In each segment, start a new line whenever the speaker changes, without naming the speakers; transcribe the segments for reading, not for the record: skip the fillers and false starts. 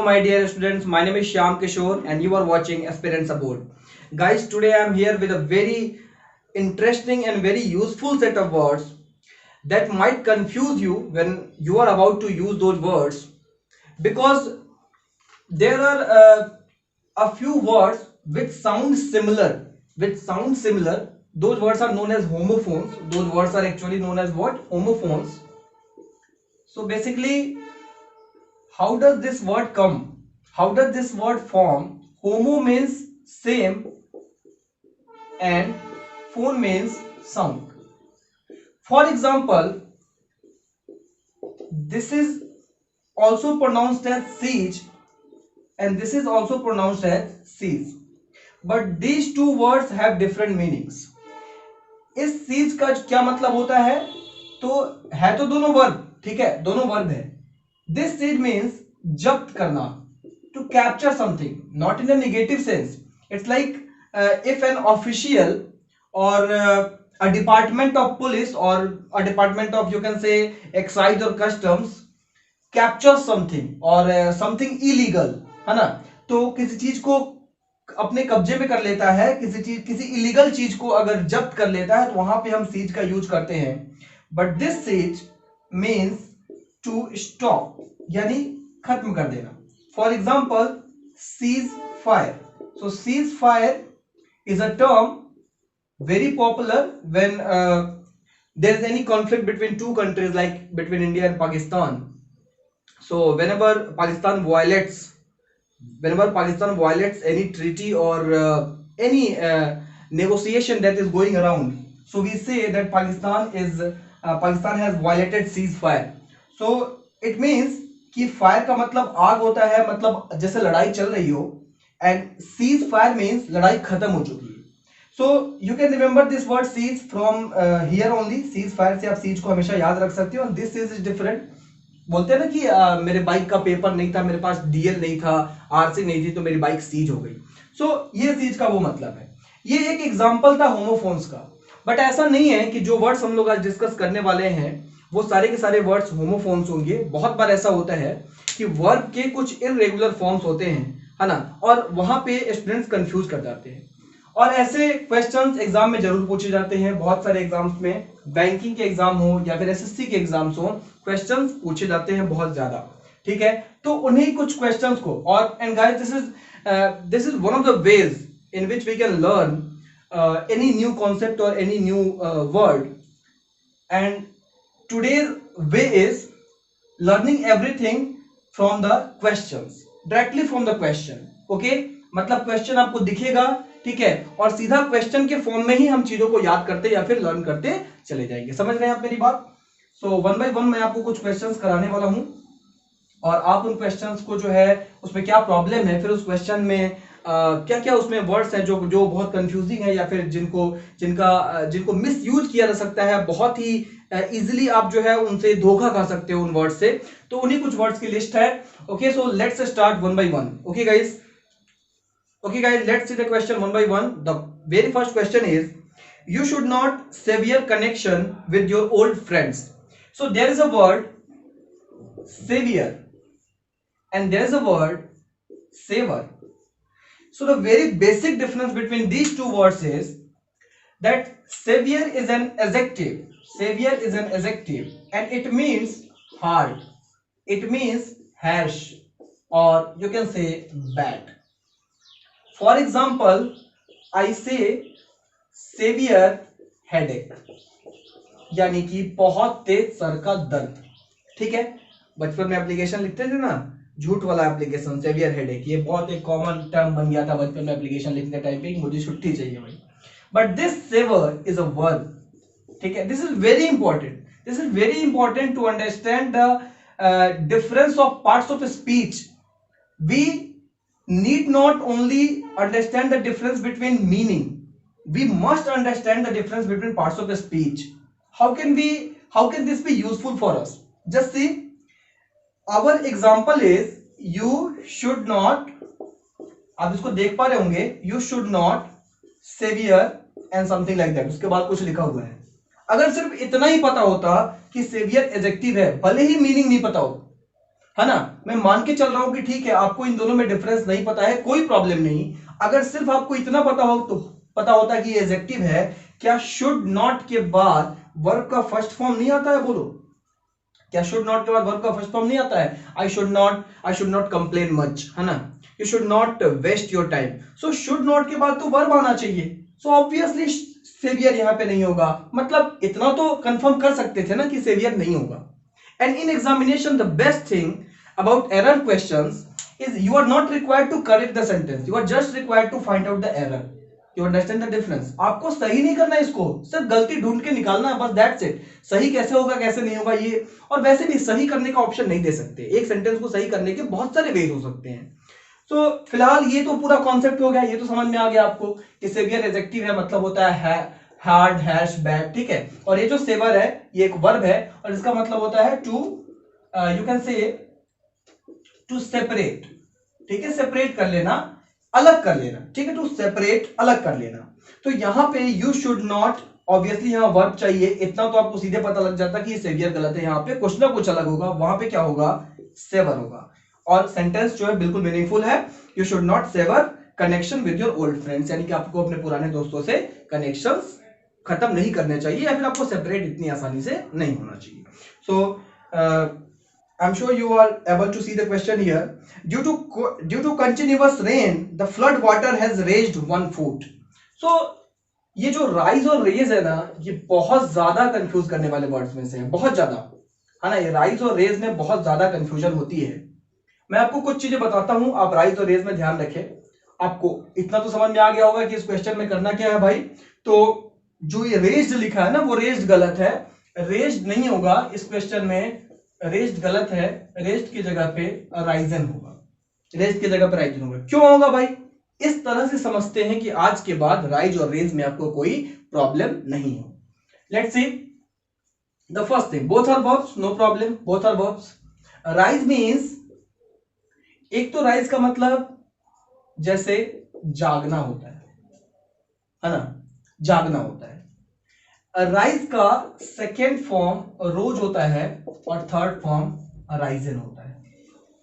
my dear students. My name is Shyam Kishore, and you are watching Aspirants Aboard. Guys, today I am here with a very interesting and very useful set of words that might confuse you when you are about to use those words, because there are a few words which sound similar. Those words are known as homophones. Those words are actually known as what? Homophones. So basically, how does this word come? How does this word form? Homo means same and phone means sound. For example, this is also pronounced as siege and this is also pronounced as siege. But these two words have different meanings. इस siege का क्या मतलब होता है? तो दोनों verb, ठीक है, दोनों वर्ब है. This siege means जब्त करना, to capture something, not in a negative sense. It's like if an official or a department of police or a department of, you can say, excise or customs captures something or something illegal, है ना. तो किसी चीज को अपने कब्जे में कर लेता है, किसी इलीगल चीज को अगर जब्त कर लेता है तो वहां पे हम सीज का यूज करते हैं. But this cease means to stop, यानी खत्म कर देना. For example, cease fire. So cease fire is a term very popular when there is any conflict between two countries, like between India and Pakistan. So whenever Pakistan violates any treaty or any negotiation that is going around, so we say that Pakistan has violated ceasefire. So it means कि fire का मतलब आग होता है, मतलब जैसे लड़ाई चल रही हो, and ceasefire means लड़ाई खत्म हो चुकी है. So you can remember this word siege from here only. ceasefire से आप siege को हमेशा याद रख सकते हो. This siege is different. बोलते हैं ना कि मेरे बाइक का पेपर नहीं था, मेरे पास डीएल नहीं था, आरसी नहीं थी, तो मेरी बाइक सीज हो गई. सो ये सीज का वो मतलब है. ये एक एग्जांपल था होमोफोन्स का. बट ऐसा नहीं है कि जो वर्ड्स हम लोग आज डिस्कस करने वाले हैं वो सारे के सारे वर्ड्स होमोफोन्स होंगे. बहुत बार ऐसा होता है कि वर्ब के कुछ इररेगुलर फॉर्म्स होते हैं, है ना, और वहां पे स्टूडेंट्स कंफ्यूज कर जाते हैं. और ऐसे क्वेश्चंस एग्जाम में जरूर पूछे जाते हैं. बहुत सारे एग्जाम्स में, बैंकिंग के एग्जाम हो या फिर एसएससी के एग्जाम्स हो, क्वेश्चंस पूछे जाते हैं बहुत ज्यादा. ठीक है, तो उन्हीं कुछ क्वेश्चंस को, और and guys, this is one of the ways in which we can learn any new concept or any new word. And today's way is learning everything from the questions, directly from the question. Okay, मतलब question आपको दिखेगा, ठीक है, और सीधा question के form में ही हम चीजों को याद करते या फिर लर्न करते चले जाएंगे. समझ रहे हैं आप मेरी बात? सो वन बाय वन मैं आपको कुछ क्वेश्चंस कराने वाला हूं और आप उन क्वेश्चंस को जो है उसमें क्या प्रॉब्लम है, फिर उस क्वेश्चन में क्या क्या उसमें वर्ड्स हैं जो बहुत कंफ्यूजिंग है या फिर जिनको मिस यूज किया जा सकता है, बहुत ही इजीली आप जो है उनसे धोखा खा सकते हो उन वर्ड से. तो उन्हीं कुछ वर्ड्स की लिस्ट है. Okay, so let's start one by one. Okay guys, let's see the question one by one. The very first question is, you should not sever connection with your old friends. So there is a word sever and there is a word sever. So the very basic difference between these two words is that sever is an adjective and it means hard, it means harsh, or you can say bad. For example, I say severe headache, यानी कि बहुत तेज sir का दर्द. ठीक है, बचपन में application लिखते थे ना, झूठ वाला एप्लीकेशन, सेवियर हेडेक, ये बहुत एक कॉमन टर्म बन गया था बचपन में एप्लीकेशन लिखने टाइम पे, मुझे छुट्टी चाहिए भाई. But this sever is a verb. ठीक है, this is very important to understand the difference of parts of speech. We need not only understand the difference between meaning, we must understand the difference between parts of the speech. How can this be useful for us? Just see, our example is you should not, आप इसको देख पा रहे होंगे, you should not sever and something like that, उसके बाद कुछ लिखा हुआ है. अगर सिर्फ इतना ही पता होता कि सेवियर एडजेक्टिव है, भले ही मीनिंग नहीं पता हो, है ना। मैं मान के चल रहा हूं कि ठीक है आपको इन दोनों में डिफरेंस नहीं पता है, कोई प्रॉब्लम नहीं। अगर सिर्फ आपको इतना पता हो तो पता होता कि ये एडजेक्टिव है, क्या शुड नॉट के बाद वर्ब का फर्स्ट फॉर्म नहीं आता है? बोलो, क्या शुड नॉट के बाद वर्ब का फर्स्ट फॉर्म नहीं आता है? I should not complain much, है ना। You should not waste your time. So should not के बाद तो वर्ब आना चाहिए। सो ऑब्वियसली सेवियर यहां पे नहीं होगा। मतलब इतना तो कंफर्म कर सकते थे ना कि सेवियर नहीं होगा। And in examination the best thing about error questions is you are not required to correct the sentence, you are just required to find out the error. You understand the difference? आपको सही नहीं करना है, इसको सिर्फ गलती ढूंढ के निकालना है, बस दैट्स इट। सही कैसे होगा कैसे नहीं होगा ये, और वैसे भी सही करने का ऑप्शन नहीं दे सकते। एक सेंटेंस को सही करने के बहुत सारे वेज हो सकते हैं। तो फिलहाल ये तो पूरा कॉन्सेप्ट हो गया, ये तो समझ में आ गया आपको कि सेवियर एडजेक्टिव है, मतलब होता है हार्ड, हैश, बैड, ठीक है। और ये जो सेवर है ये एक वर्ब है और इसका मतलब होता है to, you can say to separate, ठीक है, सेपरेट कर लेना, अलग कर लेना, ठीक है, टू सेपरेट, अलग कर लेना। तो यहां पे यू शुड नॉट, ऑब्वियसली यहां वर्ब चाहिए, इतना तो आपको सीधे पता लग जाता कि ये सेवियर गलत है। यहां पे कुछ ना कुछ अलग होगा, वहां पे क्या होगा, सेवर होगा। और सेंटेंस जो है बिल्कुल मीनिंगफुल है, you should not sever connection with your old friends, यानी कि आपको अपने पुराने दोस्तों से कनेक्शंस खत्म नहीं करने चाहिए, या फिर आपको सेपरेट इतनी आसानी से नहीं होना चाहिए। सो I'm sure you are able to see the question here. Due to continuous rain, the flood water has raised 1 foot. So ये जो राइज और रेज है ना, ये बहुत ज्यादा कंफ्यूज करने वाले वर्ड्स में से है, बहुत ज्यादा, है ना। ये राइज और रेज में बहुत ज्यादा कंफ्यूजन होती है। मैं आपको कुछ चीजें बताता हूं, आप राइज और रेज में ध्यान रखें। आपको इतना तो समझ में आ गया होगा कि इस क्वेश्चन में करना क्या है भाई। तो जो ये रेज्ड लिखा है ना, वो रेज्ड गलत है, रेज्ड नहीं होगा इस क्वेश्चन में, रेज्ड गलत है, रेज्ड की जगह पे राइजन होगा, रेज्ड की जगह पे राइजन होगा। क्यों होगा भाई? इस तरह से समझते हैं कि आज के बाद राइज और रेज में आपको कोई प्रॉब्लम नहीं हो। Let's see the first thing, both are verbs, no problem, both are verbs. Rise means, एक तो राइज का मतलब जैसे जागना होता है ना, जागना होता है। राइज का सेकेंड फॉर्म रोज होता है और थर्ड फॉर्म राइजन होता है,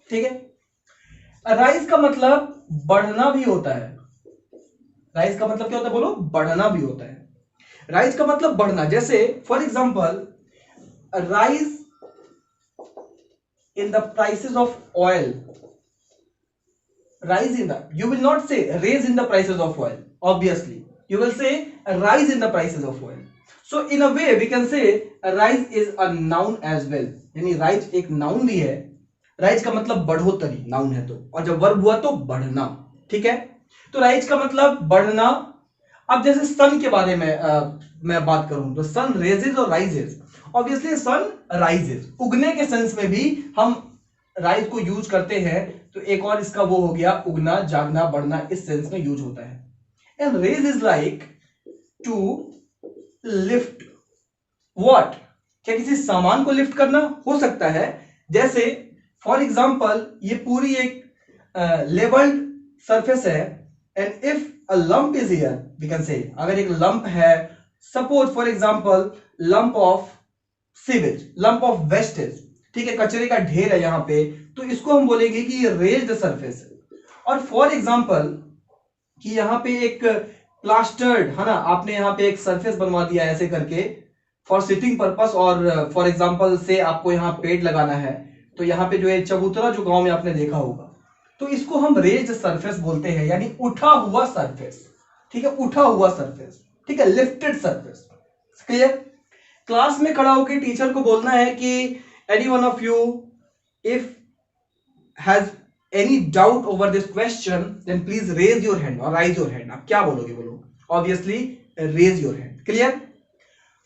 ठीक है। राइज का मतलब बढ़ना भी होता है। राइज का मतलब क्या होता है बोलो? बढ़ना भी होता है। राइज का मतलब बढ़ना, जैसे for example rise in the prices of oil, rise in the, you will not say raise in the prices of oil, obviously you will say rise in the prices of oil. So in a way we can say rise is a noun as well, यानी rise एक noun भी है। rise का मतलब बढ़ोतरी, noun है तो, और जब verb हुआ तो बढ़ना, ठीक है। तो rise का मतलब बढ़ना। अब जैसे sun के बारे में मैं बात करूं तो sun raises और rises, obviously sun rises, उगने के सेंस में भी हम राइज को यूज करते हैं। तो एक और इसका वो हो गया, उगना, जागना, बढ़ना, इस सेंस में यूज होता है। And raise is like to lift what, क्या किसी सामान को लिफ्ट करना हो सकता है। जैसे फॉर एग्जांपल ये पूरी एक लेवल्ड सरफेस है, and if a lump is here, we can say, अगर एक लंप है, suppose for example lump of sewage, lump of wastage, ठीक है, कचरे का ढेर है यहां पे, तो इसको हम बोलेंगे कि ये रेज्ड सरफेस है। और फॉर एग्जांपल कि यहां पे एक प्लास्टर्ड, है ना, आपने यहां पे एक सरफेस बनवा दिया ऐसे करके फॉर सिटिंग पर्पस, और फॉर एग्जांपल से आपको यहां पेड़ लगाना है, तो यहां पे जो है चबूतरा, जो गांव में आपने देखा होगा, तो इसको हम रेज्ड सरफेस बोलते हैं, यानी उठा हुआ सरफेस, ठीक है, उठा हुआ सरफेस, ठीक है, लिफ्टेड सरफेस। क्लियर? क्लास में खड़ा होकर टीचर को बोलना है कि any one of you if has any doubt over this question then please raise your hand or raise your hand। आप क्या बोलोगे? बोलो obviously raise your hand। Clear?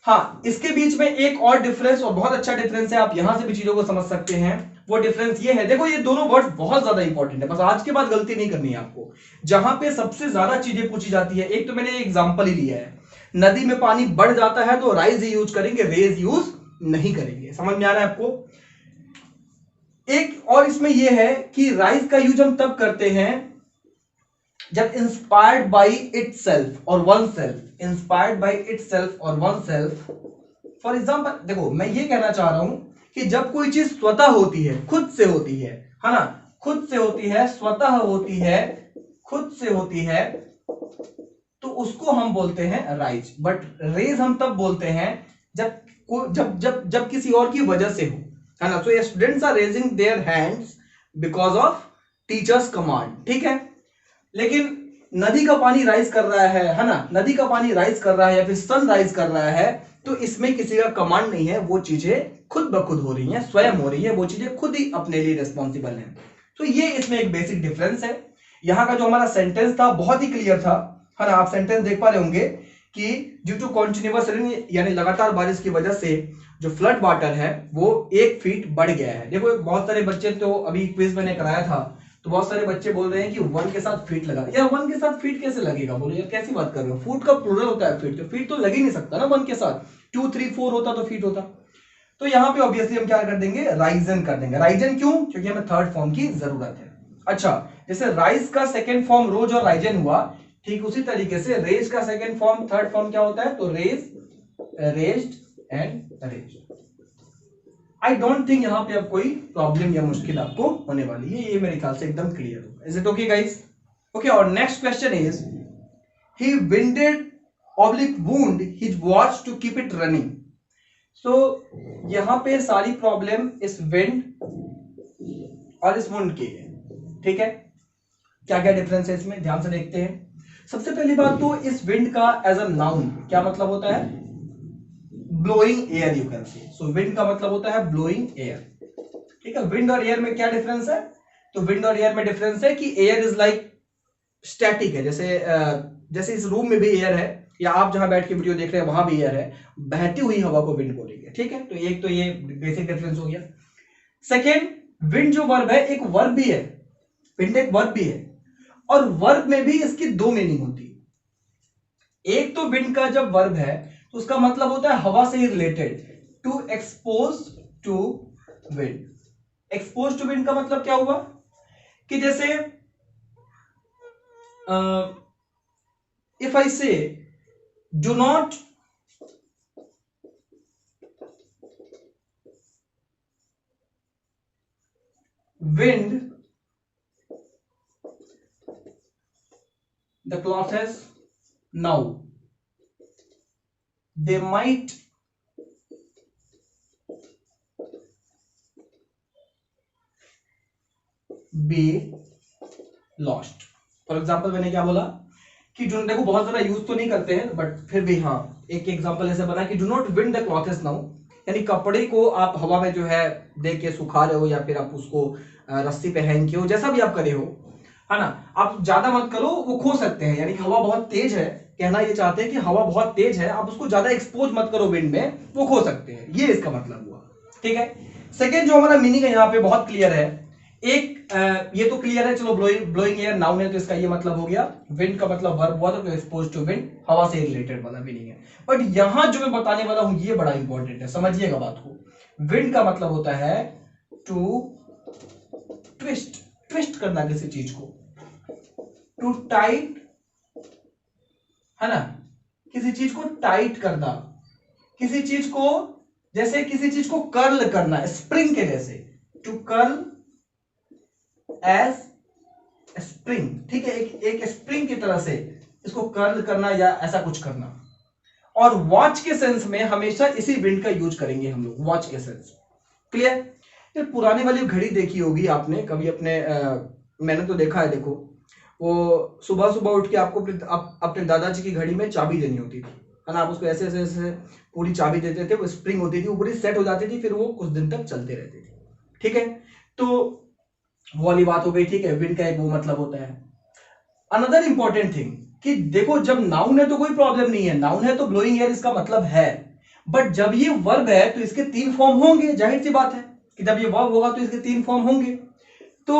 हाँ, इसके बीच में एक और डिफरेंस, और बहुत अच्छा डिफरेंस है, आप यहां से भी चीजों को समझ सकते हैं। वो डिफरेंस ये है, देखो ये दोनों वर्ड्स बहुत ज्यादा इंपॉर्टेंट है, बस आज के बाद गलती नहीं करनी है आपको। जहां पे सबसे ज्यादा चीजें पूछी जाती है, एक तो मैंने एग्जांपल ही लिया है, नदी में पानी बढ़ जाता है तो राइज ही यूज करेंगे, रेज यूज नहीं करेंगे। समझ में आ रहा है आपको? एक और इसमें यह है कि राइज का यूज हम तब करते हैं जब इंस्पायर्ड बाई इट सेल्फ और one self, inspired by it self और वन सेल्फ। फॉर एग्जाम्पल देखो, मैं ये कहना चाह रहा हूं कि जब कोई चीज स्वतः होती है, खुद से होती है ना, खुद से होती है, स्वतः होती है, खुद से होती है, तो उसको हम बोलते हैं राइज। बट रेज हम तब बोलते हैं जब जब जब जब किसी और की वजह से हो, है ना। So students are raising their hands because of teacher's command, ठीक है। लेकिन नदी का पानी राइज कर रहा है ना, नदी का पानी राइज कर रहा है या फिर सन राइज कर रहा है, तो इसमें किसी का कमांड नहीं है, वो चीजें खुद ब खुद हो रही हैं, स्वयं हो रही है, वो चीजें खुद ही अपने लिए रिस्पॉन्सिबल हैं। तो ये इसमें एक बेसिक डिफरेंस है। यहाँ का जो हमारा सेंटेंस था बहुत ही क्लियर था, है ना। आप सेंटेंस देख पा रहे होंगे कि ड्यू टू कॉन्टिन्यूअस रेन, यानी लगातार बारिश की वजह से जो फ्लड वाटर है वो 1 फीट बढ़ गया है। देखो बहुत सारे बच्चे, तो अभी क्विज मैंने कराया था, तो बहुत सारे बच्चे बोल रहे हैं कि 1 के साथ फीट लगा, यार 1 के साथ फीट कैसे लगेगा, बोलो यार कैसी बात कर रहे हो, फुट का प्लूरल होता है फीट, तो फीट तो लग ही नहीं सकता ना 1 के साथ, 2 3 4 होता तो फीट होता। तो यहाँ पे ऑब्वियसली हम क्या कर देंगे, राइजन कर देंगे। राइजन क्यों, क्योंकि हमें थर्ड फॉर्म की जरूरत है। अच्छा, जैसे राइज का सेकेंड फॉर्म रोज और राइजन हुआ, ठीक उसी तरीके से रेज का सेकेंड फॉर्म, थर्ड फॉर्म क्या होता है, तो raise, raised and raised. I don't think यहां पे अब कोई प्रॉब्लम या मुश्किल आपको होने वाली है, ये मेरे ख्याल से एकदम क्लियर होगा। Is it okay guys? Okay, और next question is, he winded oblique wound his watch to keep it running. So यहां पे सारी प्रॉब्लम इस विंड और इस वुंड की है, ठीक है। क्या क्या डिफरेंस है इसमें, ध्यान से देखते हैं। सबसे पहली बात तो इस विंड का एज अ नाउन क्या मतलब होता है, ब्लोइंग एयर, यू कैन से। सो विंड का मतलब होता है ब्लोइंग एयर, ठीक है। विंड और एयर में क्या डिफरेंस है, तो विंड और एयर में डिफरेंस है कि एयर इज लाइक स्टैटिक है, जैसे इस रूम में भी एयर है, या आप जहां बैठ के वीडियो देख रहे हैं वहां भी एयर है, बहती हुई हवा को विंड बोलेंगे, ठीक है। तो एक तो ये बेसिक डिफरेंस हो गया। सेकेंड, विंड जो वर्ब है, एक वर्ब भी है, विंड एक वर्ब भी है, और वर्ब में भी इसकी 2 मीनिंग होती है। एक तो विंड का जब वर्ब है तो उसका मतलब होता है हवा से ही related, to expose to wind. Expose to wind का मतलब क्या हुआ कि जैसे if I say do not wind the clothes now, they might be lost। For example मैंने क्या बोला कि जो, देखो बहुत ज्यादा यूज तो नहीं करते हैं बट फिर भी हाँ, एक एग्जाम्पल ऐसे बना कि do not wind the clothes now, यानी कपड़े को आप हवा में जो है दे के सुखा रहे हो, या फिर आप उसको रस्सी पे हैंग किए हो, जैसा भी आप करे हो, है ना, आप ज्यादा मत करो, वो खो सकते हैं। यानी कि हवा बहुत तेज है, कहना ये चाहते हैं कि हवा बहुत तेज है, आप उसको ज्यादा एक्सपोज मत करो विंड में, वो खो सकते हैं, ये इसका मतलब हुआ, ठीक है। सेकेंड जो हमारा मीनिंग है यहाँ पे बहुत क्लियर है। एक ये तो क्लियर है, चलो ब्लोइंग एयर नाउन है तो इसका ये मतलब हो गया, विंड का मतलब वर्ब हुआ तो एक्सपोज टू विंड, हवा से रिलेटेड वाला मीनिंग है। बट यहां जो मैं बताने वाला हूं ये बड़ा इंपॉर्टेंट है, समझिएगा बात को। विंड का मतलब होता है टू ट्विस्ट, ट्विस्ट करना किसी चीज को, टू टाइट, है ना, किसी चीज को टाइट करना, किसी चीज को, जैसे किसी चीज को कर्ल करना, स्प्रिंग के जैसे, टू कर्ल एज स्प्रिंग, ठीक है, एक स्प्रिंग की तरह से इसको कर्ल करना या ऐसा कुछ करना। और वॉच के सेंस में हमेशा इसी विंड का यूज करेंगे हम लोग, वॉच के सेंस, क्लियर। ये पुरानी वाली घड़ी देखी होगी आपने कभी अपने, मैंने तो देखा है, देखो वो सुबह सुबह उठ के आपको अपने दादाजी की घड़ी में चाबी देनी होती थी, है ना, आप उसको ऐसे ऐसे ऐसे पूरी चाबी देते थे, वो स्प्रिंग होती थी, वो पूरी सेट हो जाती थी, फिर वो कुछ दिन तक चलते रहती थी, ठीक है। तो वो वाली बात हो गई, ठीक है, विंड का एक वो मतलब होता है। अनदर इंपॉर्टेंट थिंग कि देखो जब नाउन है तो कोई प्रॉब्लम नहीं है, नाउन है तो ब्लोइंग एयर इसका मतलब है, बट जब ये वर्ब है तो इसके 3 फॉर्म होंगे, जाहिर सी बात है कि जब ये वर्ब होगा तो इसके 3 फॉर्म होंगे। तो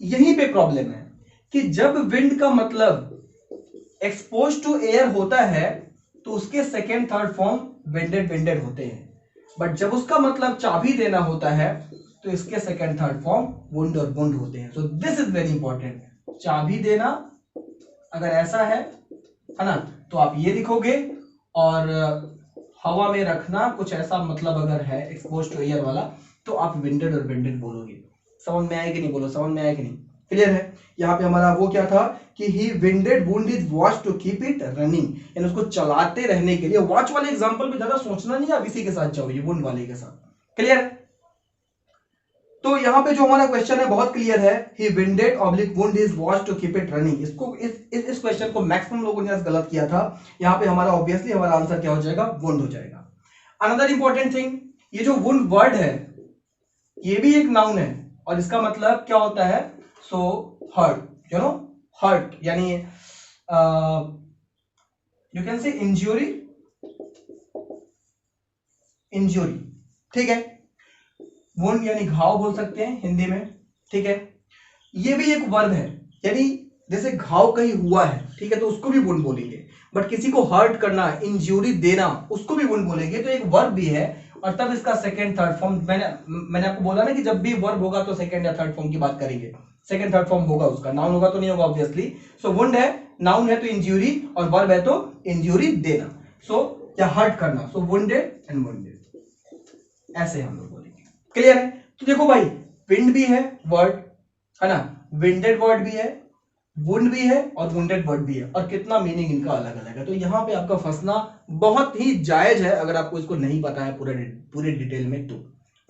यहीं पे प्रॉब्लम है कि जब विंड का मतलब एक्सपोज टू एयर होता है तो उसके सेकेंड थर्ड फॉर्म विंडेड विंडेड होते हैं, बट जब उसका मतलब चाबी देना होता है तो इसके सेकेंड थर्ड फॉर्म वुंड और वुंड होते हैं। So this is very important, चाबी देना अगर ऐसा है ना, तो आप ये लिखोगे, और हवा में रखना, कुछ ऐसा मतलब अगर है एक्सपोज टू एयर वाला, तो आप विंडेड और विंडेड बोलोगे। समझ में आया कि नहीं, बोलो समझ में आया कि नहीं, क्लियर है। यहाँ पे हमारा वो क्या था कि he winded wound is watch to keep it running, यानी उसको चलाते रहने के लिए। वॉच वाले एग्जांपल में ज्यादा सोचना नहीं, आप इसी के साथ जाओ, ये वुंड वाले के साथ, क्लियर है। तो यहाँ पे जो हमारा क्वेश्चन है बहुत क्लियर है, he winded oblique wound is watch to keep it running. इसको इस क्वेश्चन को मैक्सिमम लोगों ने गलत किया था। यहाँ पे हमारा ऑब्वियसली हमारा आंसर क्या हो जाएगा, वुंड हो जाएगा। अनदर इंपॉर्टेंट थिंग, ये जो वुंड वर्ड है ये भी एक नाउन है, और इसका मतलब क्या होता है, सो हर्ट, यू नो, हर्ट यानी यू कैन से इंज्यूरी, इंज्यूरी, ठीक है। वुंड यानी घाव बोल सकते हैं हिंदी में, ठीक है। ये भी एक वर्ब है, यानी जैसे घाव कहीं हुआ है, ठीक है, तो उसको भी वुंड बोलेंगे। बट किसी को हर्ट करना, इंज्यूरी देना, उसको भी वुंड बोलेंगे। तो एक वर्ब भी है, और तब इसका सेकंड थर्ड फॉर्म, मैंने आपको बोला ना कि जब भी वर्ब होगा तो सेकंड या थर्ड फॉर्म की बात करेंगे, सेकंड थर्ड फॉर्म होगा उसका, नाउन होगा तो नहीं होगा ऑब्वियसली। सो वुंड है, नाउन है तो इंज्यूरी, और वर्ब है तो इंज्यूरी देना, सो या हर्ट करना, सो वुंडेड एंड वुंडेड, ऐसे हम लोग बोलेंगे, क्लियर है। तो देखो भाई, विंड भी है वर्ड, है ना, विंडेड वर्ड भी है, वुंड भी है, और वुंडेड वर्ड भी है, और कितना मीनिंग इनका अलग अलग है। तो यहाँ पे आपका फंसना बहुत ही जायज है अगर आपको इसको नहीं पता है पूरे डिटेल में तो।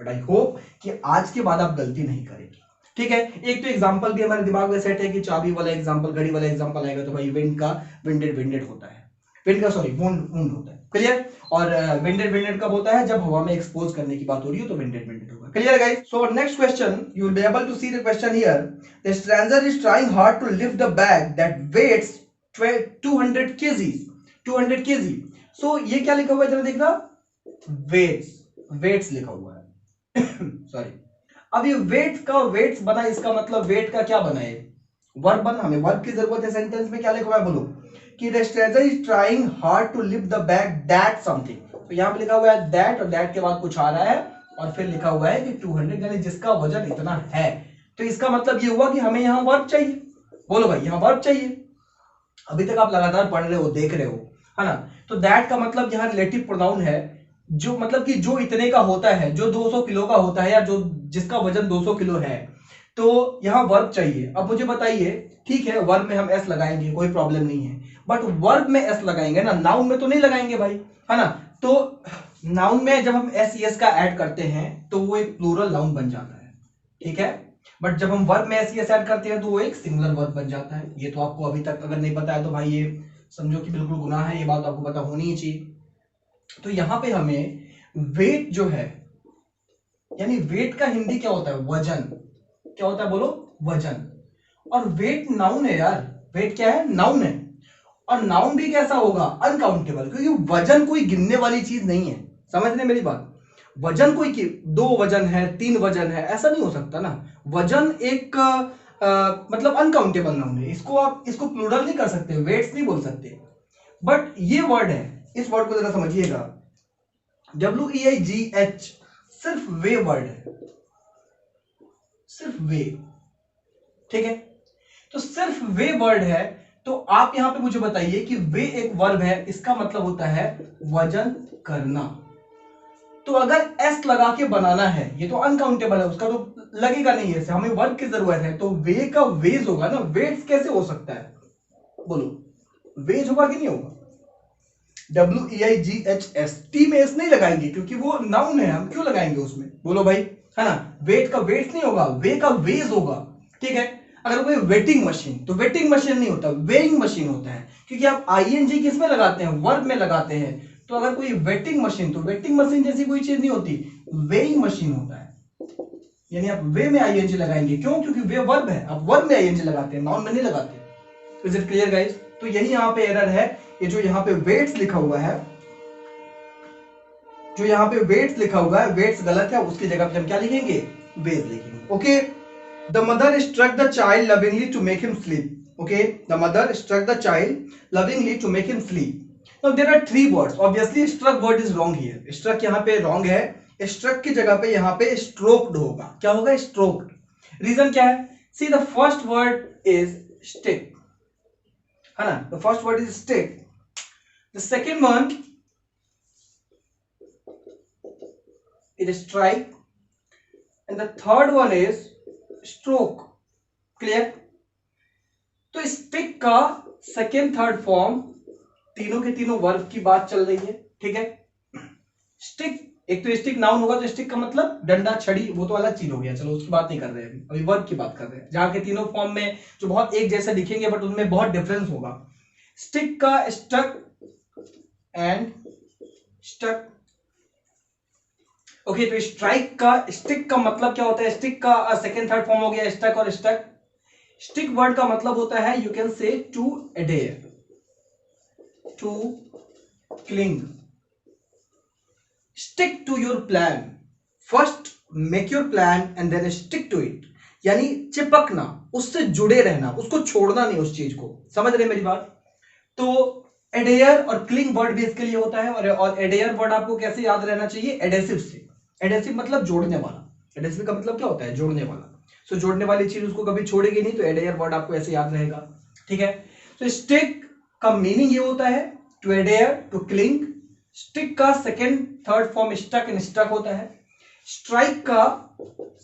बट आई होप कि आज के बाद आप गलती नहीं करेंगे, ठीक है। एक तो एग्जांपल भी हमारे दिमाग में सेट है कि चाबी वाला एग्जांपल, घड़ी वाला एग्जांपल आएगा तो भाई विंड का विंडेड विंडेड होता है, विंड का सॉरी वुंड वुंड होता है, क्लियर। और विंडेड विंडेड कब होता है, जब हवा में एक्सपोज करने की बात हो रही हो तो विंडेड विंडेड होगा, clear guys. So next question, you will be able to see the question here. The stranger is trying hard to lift the bag that weighs 200 kg, 200 kg। So ये क्या लिखा हुआ है, जरा देखना, वेट्स, वेट्स लिखा हुआ है सॉरी। अब ये वेट्स का वेट्स बना, इसका मतलब वेट का क्या बना है, वर्ब बना, हमें वर्ब की जरूरत है। सेंटेंस में क्या लिखा हुआ है बोलो, कि the stranger is trying hard to lift the bag that something. तो यहां पे लिखा हुआ है दैट, और दैट के बाद कुछ आ रहा है, और फिर लिखा हुआ है कि 200, यानी जिसका वजन इतना है। तो इसका मतलब ये हुआ कि हमें यहां वर्ब चाहिए, बोलो भाई यहां वर्ब चाहिए। अभी तक आप लगातार पढ़ रहे हो, देख रहे हो, है ना। तो दैट का मतलब यहां रिलेटिव प्रोनाउन है, जो मतलब कि जो इतने का होता है, जो 200 किलो का होता है, या जो जिसका वजन 200 किलो है, तो यहां वर्ब चाहिए। अब मुझे बताइए, ठीक है वर्ब में हम एस लगाएंगे, कोई प्रॉब्लम नहीं है, बट वर्ब में एस लगाएंगे ना, नाउन में तो नहीं लगाएंगे भाई, है ना। तो नाउन में जब हम एस एस का ऐड करते हैं तो वो एक प्लूरल नाउन बन जाता है, ठीक है। बट जब हम वर्ब में एस एस ऐड करते हैं तो वो एक सिंगुलर वर्ब बन जाता है। ये तो आपको अभी तक अगर नहीं पता है तो भाई ये समझो कि बिल्कुल गुनाह है, ये बात आपको पता होनी ही चाहिए। तो यहां पे हमें वेट जो है, यानी वेट का हिंदी क्या होता है, वजन, क्या होता है बोलो, वजन। और वेट नाउन है यार, वेट क्या है, नाउन है। और नाउन भी कैसा होगा, अनकाउंटेबल, क्योंकि वजन कोई गिनने वाली चीज नहीं है, समझ रहे मेरी बात। वजन कोई दो वजन है, तीन वजन है, ऐसा नहीं हो सकता ना। वजन एक मतलब अनकाउंटेबल नाउन है, इसको आप इसको प्लूरल नहीं कर सकते, वेट्स नहीं बोल सकते। बट ये वर्ड है, इस वर्ड को जरा समझिएगा, WEIGH, सिर्फ वे वर्ड है, सिर्फ वे, ठीक है। तो सिर्फ वे वर्ड है, तो आप यहां पे मुझे बताइए कि वे एक वर्ब है, इसका मतलब होता है वजन करना। तो अगर एस लगा के बनाना है, ये तो अनकाउंटेबल है, उसका तो लगेगा नहीं है, हमें वर्ब की जरूरत है, तो वे का वेज होगा ना, वेट्स कैसे हो सकता है बोलो, वेज होगा कि नहीं होगा। WEIGHS, टी में एस नहीं लगाएंगे क्योंकि वो नाउन है, हम क्यों लगाएंगे उसमें, बोलो भाई, है ना। वेट का वेट्स नहीं होगा, वे का वेज होगा, ठीक है। अगर कोई वेटिंग मशीन, तो वेटिंग मशीन नहीं होता, वेइंग मशीन होता है, क्योंकि आप आईएनजी किस में लगाते हैं, वर्ब में लगाते हैं। तो अगर कोई वेटिंग मशीन, तो वेटिंग मशीन जैसी कोई चीज नहीं होती, वेइंग मशीन होता है। यानी आप वे में आईएनजी लगाएंगे, क्यों, क्योंकि वे वर्ब है, आप वर्ब में आईएनजी लगाते हैं, नाउन में नहीं लगाते। Is it clear guys. तो यही यहाँ पे एरर है, ये जो यहाँ पे वेट्स लिखा हुआ है, जो यहाँ पे वेट्स लिखा हुआ है, वेट्स गलत है, उसकी जगह पे हम क्या लिखेंगे, वेज लिखेंगे, okay. The mother struck the child lovingly to make him sleep, okay, the mother struck the child lovingly to make him sleep. Now there are three words, obviously struck word is wrong here, struck यहाँ पे wrong है, struck की जगह पे यहाँ पे stroked होगा, क्या होगा, stroked। रीजन क्या है, see the first word is stick, है ना, the first word is stick, the second one is strike, and the third one is stroke. Clear? तो स्टिक का सेकेंड थर्ड फॉर्म, तीनों के तीनों वर्ब की बात चल रही है, ठीक है। स्टिक, एक तो स्टिक नाउन होगा तो स्टिक का मतलब डंडा छड़ी, वो तो अलग चीज हो गया, चलो उसकी बात नहीं कर रहे हैं, अभी वर्ब की बात कर रहे हैं, जहां के तीनों फॉर्म में जो बहुत एक जैसे दिखेंगे बट उनमें बहुत डिफरेंस होगा। स्टिक का स्टक एंड स्टक। ओके, तो स्ट्राइक का, स्टिक का मतलब क्या होता है, स्टिक का सेकेंड थर्ड फॉर्म हो गया स्टक और स्टक। स्टिक वर्ड का मतलब होता है, you can say to adhere, to cling. Stick to your plan, first make your plan and then stick to it, यानी चिपकना, उससे जुड़े रहना, उसको छोड़ना नहीं उस चीज को। समझ रहे मेरी बात? तो एडेयर और क्लिंग वर्ड भी इसके लिए होता है, और एडेयर वर्ड आपको कैसे याद रहना चाहिए, एडेसिव से। एडेसिव मतलब जोड़ने वाला, एडेसिव का मतलब क्या होता है, जोड़ने वाला। सो जोड़ने वाली चीज उसको कभी छोड़ेगी नहीं, तो एडेयर वर्ड आपको ऐसे याद रहेगा, ठीक है। तो स्टिक का मीनिंग ये होता है to adhere, to cling. Stick का second third form stuck and stuck होता है। स्ट्राइक का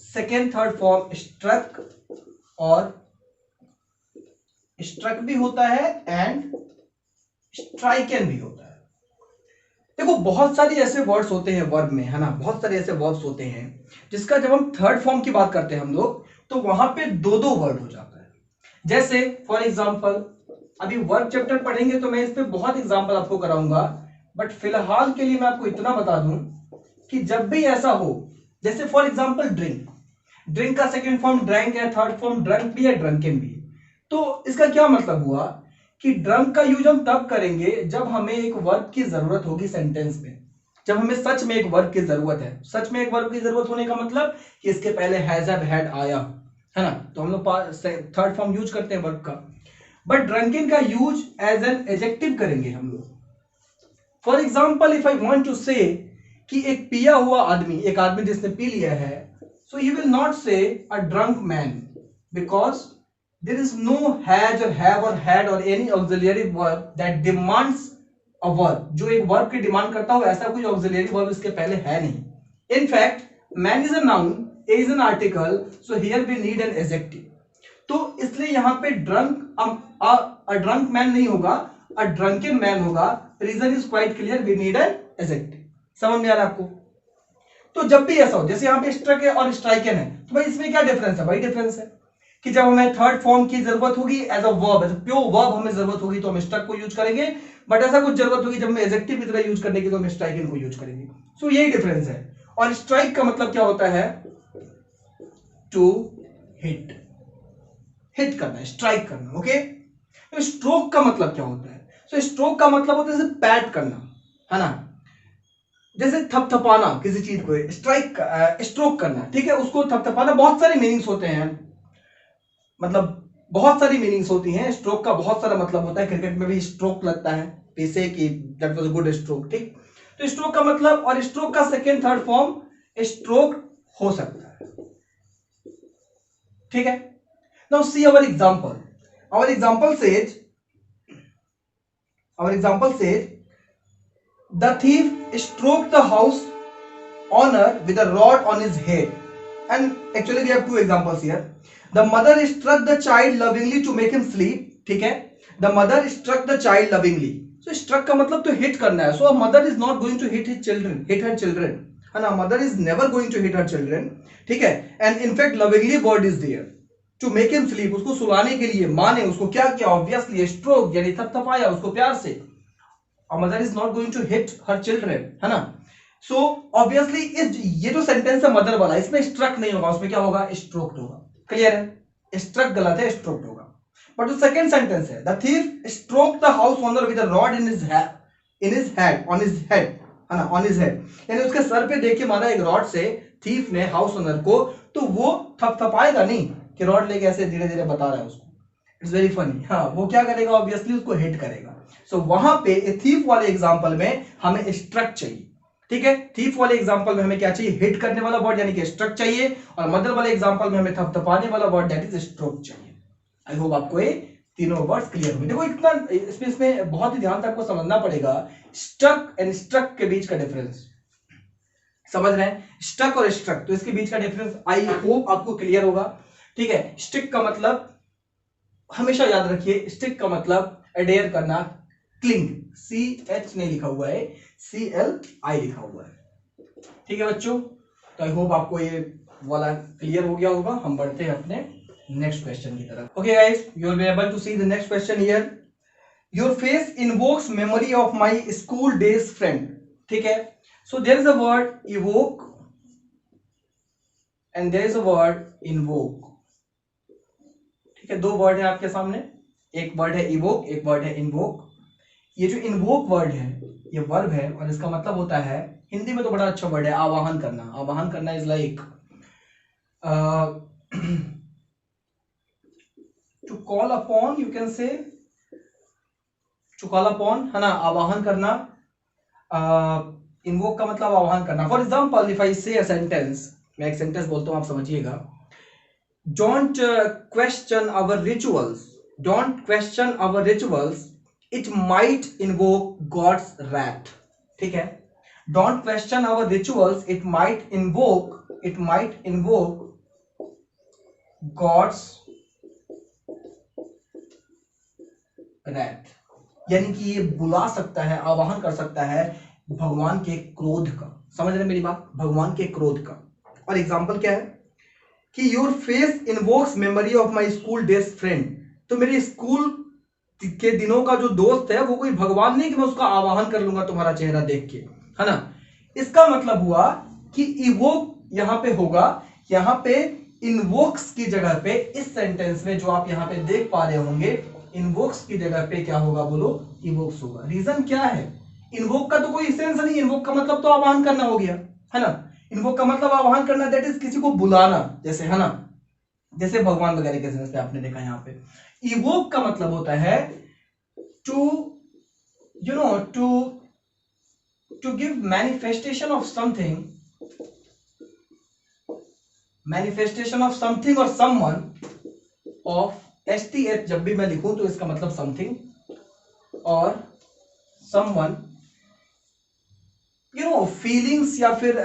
सेकेंड थर्ड फॉर्म स्ट्रक और स्ट्रक भी होता है एंड स्ट्राइकन भी होता है। देखो बहुत सारी ऐसे वर्ड्स होते हैं वर्ब में, है ना, बहुत सारे ऐसे वर्ड्स होते हैं जिसका जब हम थर्ड फॉर्म की बात करते हैं हम लोग, तो वहां पे दो दो वर्ड हो जाता है। जैसे फॉर एग्जांपल, अभी वर्ब चैप्टर पढ़ेंगे तो मैं इस पे बहुत एग्जांपल आपको कराऊंगा, बट फिलहाल के लिए मैं आपको इतना बता दूं कि जब भी ऐसा हो, जैसे फॉर एग्जांपल ड्रिंक, ड्रिंक का सेकेंड फॉर्म ड्रैंक है, थर्ड फॉर्म ड्रंक भी है, ड्रंकन भी है। तो इसका क्या मतलब हुआ कि ड्रंक का यूज हम तब करेंगे जब हमें एक वर्ब की जरूरत होगी सेंटेंस में, जब हमें सच में एक वर्ब की जरूरत है। सच में एक वर्ब की जरूरत होने का मतलब कि इसके पहले हैज, हैव, हैड आया, है ना, तो हम लोग थर्ड फॉर्म यूज करते हैं वर्ब का। बट ड्रंकन का यूज एज एन एडजेक्टिव करेंगे हम लोग। For example, if I want to say कि एक पिया हुआ आदमी, एक आदमी जिसने पी लिया है, सो ही will not say a drunk man, because there is no has or have or had or any auxiliary verb that demands a verb, जो एक verb की डिमांड करता हो, ऐसा कोई auxiliary verb इसके पहले है नहीं। In fact, man is a noun, a is an article, so here we need an adjective। तो इसलिए यहां पे drunk a drunk man नहीं होगा, a drunken man होगा। Reason is quite clear, we need an adjective। समझ में आ रहा है आपको? तो जब भी ऐसा हो, जैसे यहां पे स्ट्रक है और स्ट्राइकन है, तो भाई इसमें क्या डिफरेंस है? भाई डिफरेंस है कि जब हमें थर्ड फॉर्म की जरूरत होगी as a verb, as a pure verb हमें जरूरत होगी तो हम स्ट्रक को यूज करेंगे, बट ऐसा कुछ जरूरत होगी जब हमें एडजेक्टिव की तरह यूज करने की तो हम स्ट्राइकन को यूज करेंगे। सो यही डिफरेंस है। और स्ट्राइक का मतलब क्या होता है? टू हिट, हिट करना, स्ट्राइक करना। ओके, तो स्ट्रोक का मतलब क्या होता है? सो स्ट्रोक का मतलब होता है जैसे पैट करना, है ना, जैसे थपथपाना किसी चीज को, स्ट्राइक स्ट्रोक करना, ठीक है, उसको थपथपाना। बहुत सारे मीनिंग्स होते हैं, मतलब बहुत सारी मीनिंग्स होती हैं। स्ट्रोक का बहुत सारा मतलब होता है, क्रिकेट में भी स्ट्रोक लगता है पैसे की, that was a good stroke, ठीक। तो स्ट्रोक का मतलब, और स्ट्रोक का सेकेंड थर्ड फॉर्म स्ट्रोक हो सकता है, ठीक है। Now see our example, our example says, our example says the thief struck the house owner with a rod on his head, and actually we have two examples here. The mother struck the child lovingly to make him sleep, ठीक है, the mother struck the child lovingly। so struck का मतलब तो hit करना है, so a mother is not going to hit his children, hit her children, है ना, mother is never going to hit her children, ठीक है। and in fact lovingly word is there to make him sleep, उसको सुलाने के लिए माँ ने उसको क्या किया? obviously stroke, यानी थपथपाया उसको प्यार से। a mother is not going to hit her children, है ना। so obviously ये जो सेंटेंस है मदर वाला, इसमें स्ट्रक नहीं होगा, उसमें क्या होगा? स्ट्रोक्ड होगा। क्लियर है? स्ट्रक गलत है, स्ट्रोक्ड होगा। बट जो सेकंड सेंटेंस है, the thief struck the house owner with a rod in his head, on his head, है ना, on his head, यानी उसके सर पे देके मारा एक रॉड से थीफ ने हाउस ओनर को, तो वो थपथपाएगा नहीं कि रॉड लेके ऐसे धीरे धीरे बता रहा है उसको। It's very funny. हाँ, वो क्या करेगा? ऑब्वियसली उसको हिट करेगा। सो वहां पे थीफ वाले एग्जांपल में हमें स्ट्रक चाहिए, ठीक है। थीफ वाले एग्जांपल में हमें क्या चाहिए? हिट करने वाला वर्ड यानी कि स्ट्रक चाहिए, और मदर वाले एग्जांपल में हमें थपथपाने वाला वर्ड दैट इज स्ट्रोक चाहिए। आई होप आपको ये तीनों वर्ड्स क्लियर हो गए। देखो इतना इसमें बहुत ही ध्यान से आपको समझना पड़ेगा स्ट्रक एंड स्ट्रक के बीच का डिफरेंस। समझ रहे हैं? स्टक और स्ट्रक, तो इसके बीच का डिफरेंस आई होप आपको क्लियर होगा। ठीक है, स्टिक का मतलब हमेशा याद रखिए, स्टिक का मतलब एडेयर करना, क्लिंग, सी एच नहीं लिखा हुआ है, सी एल आई लिखा हुआ है। ठीक है बच्चों, तो आई होप आपको ये वाला क्लियर हो गया होगा। हम बढ़ते हैं अपने नेक्स्ट क्वेश्चन की तरफ। Okay guys, you will be able to see the next question here. Your face invokes memory of my school days friend. ठीक है, so there is a word evoke and there is a word invoke. ठीक है, दो word है आपके सामने, एक word है इवोक, एक वर्ड है इन्वोक। ये जो इन्वोक वर्ड है ये वर्ब है और इसका मतलब होता है, हिंदी में तो बड़ा अच्छा वर्ड है, आवाहन करना। आवाहन करना is like to call upon, you can say to call upon, है ना, आवाहन करना। इन्वोक का मतलब आवाहन करना। फॉर एग्जाम्पल इफ आई से अ सेंटेंस, मैं एक सेंटेंस बोलता हूं, आप समझिएगा। Don't question our rituals, don't question our rituals, it might invoke god's wrath. ठीक है, don't question our rituals, it might invoke god's wrath. यानी कि ये बुला सकता है, आवाहन कर सकता है भगवान के क्रोध का। समझ रहे मेरी बात? भगवान के क्रोध का। और एग्जांपल क्या है कि your face invokes memory of my school days friend. तो मेरे स्कूल के दिनों का जो दोस्त है वो कोई भगवान नहीं कि मैं उसका आवाहन कर लूंगा तुम्हारा चेहरा देख के, है ना। इसका मतलब हुआ कि इवोक यहां पे होगा, यहां पे इन्वोक्स की जगह पे, इस सेंटेंस में जो आप यहां पे देख पा रहे होंगे, इन्वोक्स की जगह पे क्या होगा बोलो? इवोक्स होगा। रीजन क्या है? इन्वोक का तो कोई सेंस नहीं, इन्वोक का मतलब तो आवाहन करना हो गया, है ना। इन्वोक का मतलब आवाहन करना, दैट इज किसी को बुलाना, जैसे, है ना, जैसे भगवान वगैरह के सेंस पे आपने देखा यहाँ पे। इवोक का मतलब होता है to, you know, to give manifestation of something, manifestation of something और समवन, ऑफ STH जब भी मैं लिखूं तो इसका मतलब समथिंग और समवन, यू नो, फीलिंग्स, या फिर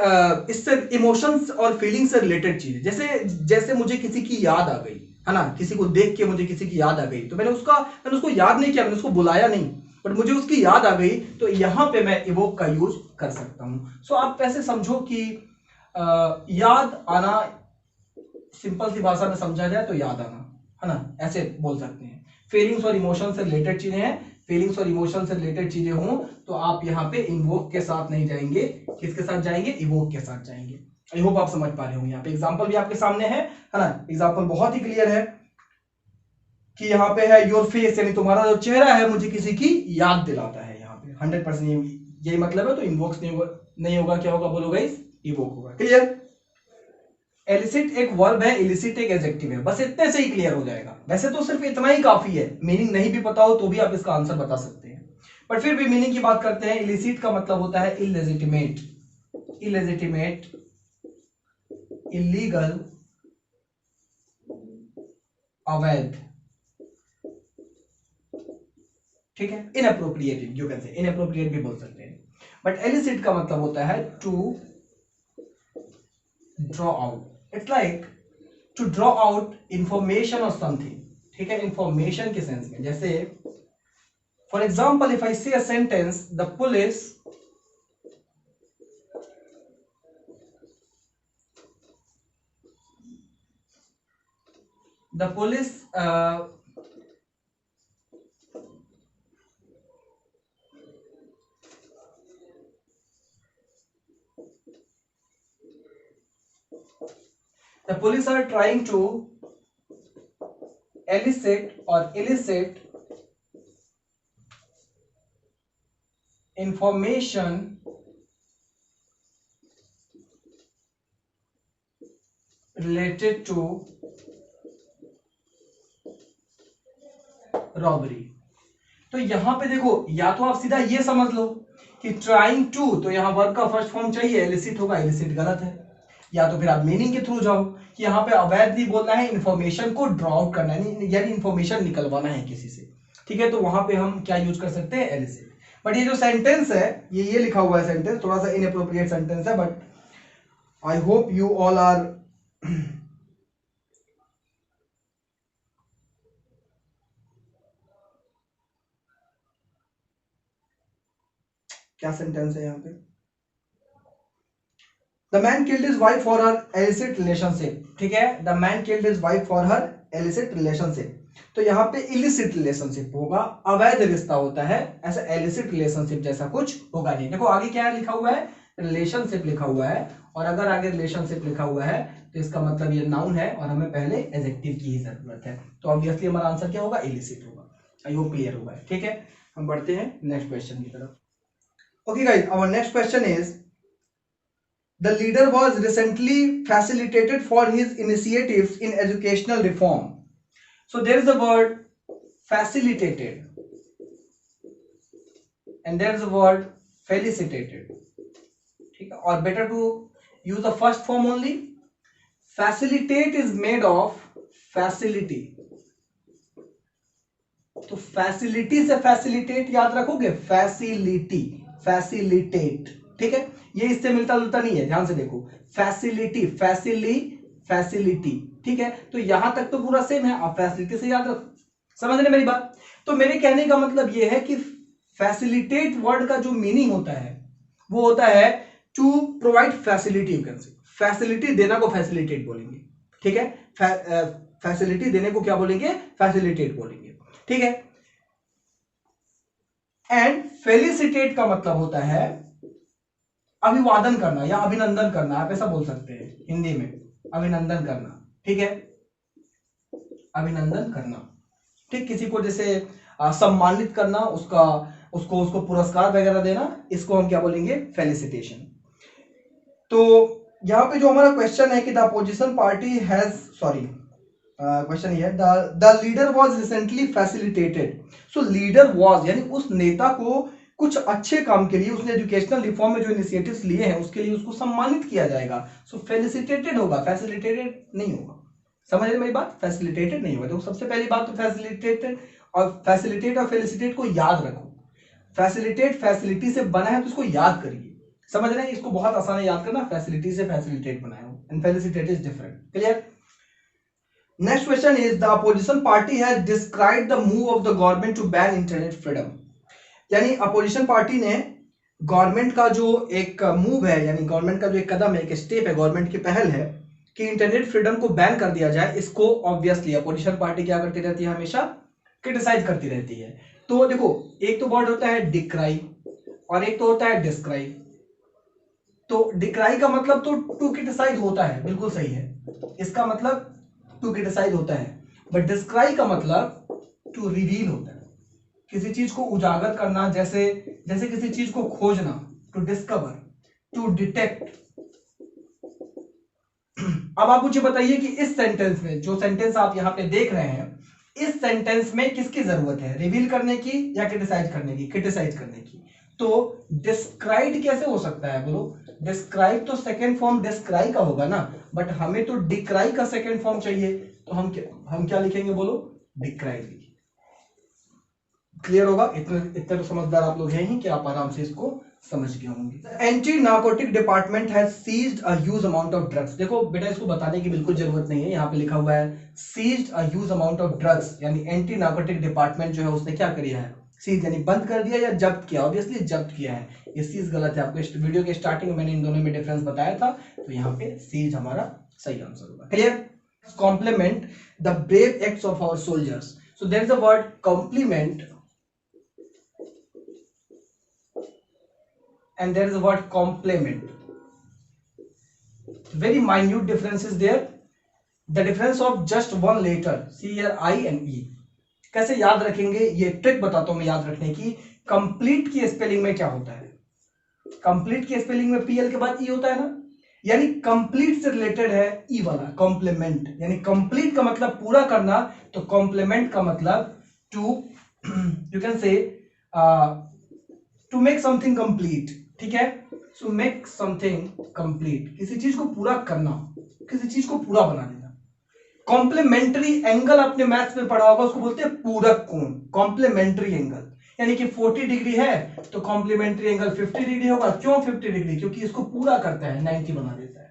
इससे इमोशंस और फीलिंग्स से रिलेटेड चीजें। जैसे जैसे मुझे किसी की याद आ गई, है ना, किसी को देख के मुझे किसी की याद आ गई, तो मैंने उसको याद नहीं किया, मैंने उसको बुलाया नहीं, बट मुझे उसकी याद आ गई, तो यहां पे मैं इवोक का यूज कर सकता हूं। सो आप ऐसे समझो कि याद आना, सिंपल सी भाषा में समझा जाए तो याद आना, है ना, ऐसे बोल सकते हैं। फीलिंग्स और इमोशन से रिलेटेड चीजें हैं, फीलिंग्स और इमोशन से रिलेटेड चीजें हों तो आप यहाँ पे इन्वोक के साथ नहीं जाएंगे, किसके साथ जाएंगे? इवोक के साथ जाएंगे। आई होप आप समझ पा रहे होंगे। यहाँ पे एग्जांपल भी आपके सामने है ना, एग्जांपल बहुत ही क्लियर है कि यहाँ पे है योर फेस, यानी तुम्हारा जो चेहरा है मुझे किसी की याद दिलाता है। यहाँ पे 100% यही मतलब है, तो इन्वोक्स नहीं होगा, क्या होगा बोलो गाइस? इवोक होगा। क्लियर? एलिसिट एक वर्ब है, इलिसिट एक एडजेक्टिव है, बस इतने से ही क्लियर हो जाएगा। वैसे तो सिर्फ इतना ही काफी है, मीनिंग नहीं भी पता हो तो भी आप इसका आंसर बता सकते हैं, बट फिर भी मीनिंग की बात करते हैं। इलिसिट का मतलब होता है इलेजिटिमेट, इलेजिटिमेट, इलीगल, अवैध। ठीक है, इनअप्रोप्रिएटेड, यू कैन से इनअप्रोप्रिएट भी बोल सकते हैं, बट एलिसिट का मतलब होता है to draw out. It's like to draw out information of something. ठीक है, इंफॉर्मेशन के सेंस में। जैसे फॉर एग्जाम्पल इफ आई से a sentence, the police the police are trying to elicit or elicit information related to robbery. तो यहां पे देखो, या तो आप सीधा ये समझ लो कि ट्राइंग टू, तो यहां वर्ब का फर्स्ट फॉर्म चाहिए, एलिसिट होगा, एलिसिट गलत है। या तो फिर आप मीनिंग के थ्रू जाओ कि यहाँ पे अवैध नहीं बोलना है, इंफॉर्मेशन को ड्रॉ आउट करना है, यानी इंफॉर्मेशन निकलवाना है किसी से। ठीक है, तो वहां पे हम क्या यूज कर सकते हैं? एलिसिट। बट ये जो सेंटेंस है, ये लिखा हुआ है सेंटेंस, थोड़ा सा इनअप्रोप्रिएट सेंटेंस है, but I hope you all are क्या सेंटेंस है यहाँ पे? The man killed his wife for her elicit relationship, ठीक है, the man killed his wife for her elicit relationship. तो यहाँ पे इलिसिट रिलेशनशिप होगा, अवैध रिश्ता होता है, ऐसा एलिसिट रिलेशनशिप जैसा कुछ होगा नहीं। देखो आगे क्या लिखा हुआ है, रिलेशनशिप लिखा हुआ है, और अगर आगे रिलेशनशिप लिखा हुआ है तो इसका मतलब ये नाउन है और हमें पहले एडजेक्टिव की ही जरूरत है, तो ऑब्वियसली हमारा आंसर क्या होगा, इलिसिट होगा। आई होप क्लियर होगा, ठीक है। हम बढ़ते हैं नेक्स्ट क्वेश्चन की तरफ। Okay guys, our next question is the leader was recently facilitated for his initiatives in educational reform. So there is a word facilitated and there is a word felicitated, ठीक है, और better to use the first form only. Facilitate is made of facility, तो facility से facilitate याद रखोगे, facility, facilitate, ठीक है, ये इससे मिलता जुलता नहीं है, ध्यान से देखो, फैसिलिटी, फैसिलिटी, ठीक है, तो यहां तक तो पूरा सेम है, आप फैसिलिटी से याद रखो, समझ रहे मेरी बात। तो मेरे कहने का मतलब ये है कि फैसिलिटेट वर्ड का जो मीनिंग होता है वो होता है to provide facility, you can say facility देना को फैसिलिटेट बोलेंगे, ठीक है, फैसिलिटी देने को क्या बोलेंगे, फैसिलिटेट बोलेंगे, ठीक है। एंड फेलिसिटेट का मतलब होता है अभिवादन करना या अभिनंदन करना, आप ऐसा बोल सकते हैं हिंदी में, अभिनंदन करना, ठीक है, अभिनंदन करना, ठीक, किसी को जैसे सम्मानित करना, उसको पुरस्कार वगैरह देना, इसको हम क्या बोलेंगे, फेलिसिटेशन। तो यहां पे जो हमारा क्वेश्चन है कि the opposition party has, sorry question ये है, the leader was recently facilitated. So leader was यानी उस नेता को कुछ अच्छे काम के लिए, उसने एजुकेशनल रिफॉर्म में जो इनिशिएटिव्स लिए हैं उसके लिए उसको सम्मानित किया जाएगा। सो फेलिसिटेटेड होगा, फैसिलिटेटेड नहीं होगा, समझ रहे मेरी बात, फैसिलिटेटेड नहीं होगा। तो सबसे पहली बात तो फैसिलिटेटेड और फैसिलिटेट और फेलिसिटेट को याद रखो, फैसिलिटेट फैसिलिटी से बना है तो इसको याद करिए, समझ रहे हैं, इसको बहुत आसान है याद करना, फैसिलिटी से फैसिलिटेट बनाया हो, and felicitate is different, clear. Next question is the opposition party has described the move of the government to ban internet freedom. यानी अपोजिशन पार्टी ने गवर्नमेंट का जो एक मूव है, यानी गवर्नमेंट का जो एक कदम है, एक स्टेप है, गवर्नमेंट की पहल है कि इंटरनेट फ्रीडम को बैन कर दिया जाए, इसको ऑब्वियसली अपोजिशन पार्टी क्या करती रहती है, हमेशा क्रिटिसाइज करती रहती है। तो देखो एक तो वर्ड होता है डिक्राई और एक तो होता है डिस्क्राइब। तो डिक्राई का मतलब तो टू क्रिटिसाइज होता है, बिल्कुल सही है, इसका मतलब टू क्रिटिसाइज होता है, बट डिस्क्राइब का मतलब टू रिवील होता है, किसी चीज को उजागर करना, जैसे किसी चीज को खोजना, टू डिस्कवर, टू डिटेक्ट। अब आप मुझे बताइए कि इस सेंटेंस में, जो सेंटेंस आप यहां पे देख रहे हैं, इस सेंटेंस में किसकी जरूरत है, रिवील करने की या क्रिटिसाइज करने की, क्रिटिसाइज करने की। तो डिस्क्राइब कैसे हो सकता है, बोलो, डिस्क्राइब तो सेकेंड फॉर्म डिस्क्राइब का होगा ना, बट हमें तो डिक्राई का सेकेंड फॉर्म चाहिए, तो हम क्या लिखेंगे, बोलो, डिक्राइब लिखेंगे। क्लियर होगा, इतने तो समझदार आप लोग हैं ही कि आप आराम से इसको समझ गए होंगे। Anti narcotic department has seized a huge amount of drugs. देखो बेटा, इसको बताने की बिल्कुल जरूरत नहीं है, यहाँ पे लिखा हुआ है seized a huge amount of drugs, यानी एंटी नार्कोटिक डिपार्टमेंट जो है उसने क्या किया है, सीज यानी बंद कर दिया या जब्त किया, ऑब्वियसली जब्त किया है, ये सीज गलत है, आपको वीडियो के स्टार्टिंग में मैंने इन दोनों में डिफरेंस बताया था, तो यहाँ पे सीज हमारा सही आंसर होगा, clear. Compliment the brave acts of our soldiers. So there is a word compliment and there is a word complement. Very minute difference is there, the difference of just one letter, see here I and E. कैसे याद रखेंगे, ये trick बताता हूं मैं याद रखने की। कंप्लीट की स्पेलिंग में क्या होता है, कंप्लीट की स्पेलिंग में पीएल के बाद ई होता है ना, यानी कंप्लीट से रिलेटेड है ई वाला कॉम्प्लीमेंट, यानी कंप्लीट का मतलब पूरा करना, तो कॉम्प्लीमेंट का मतलब to, you can say to make something complete, ठीक है। सो मेक समथिंग कंप्लीट, किसी चीज को पूरा करना, किसी चीज को पूरा बना देना। कॉम्प्लीमेंट्री एंगल आपने मैथ्स में पढ़ा होगा, उसको बोलते हैं पूरक कोण, कॉम्प्लीमेंट्री एंगल, यानी कि 40 डिग्री है तो कॉम्प्लीमेंट्री एंगल 50 डिग्री होगा। क्यों 50 डिग्री, क्योंकि इसको पूरा करता है, 90 बना देता है।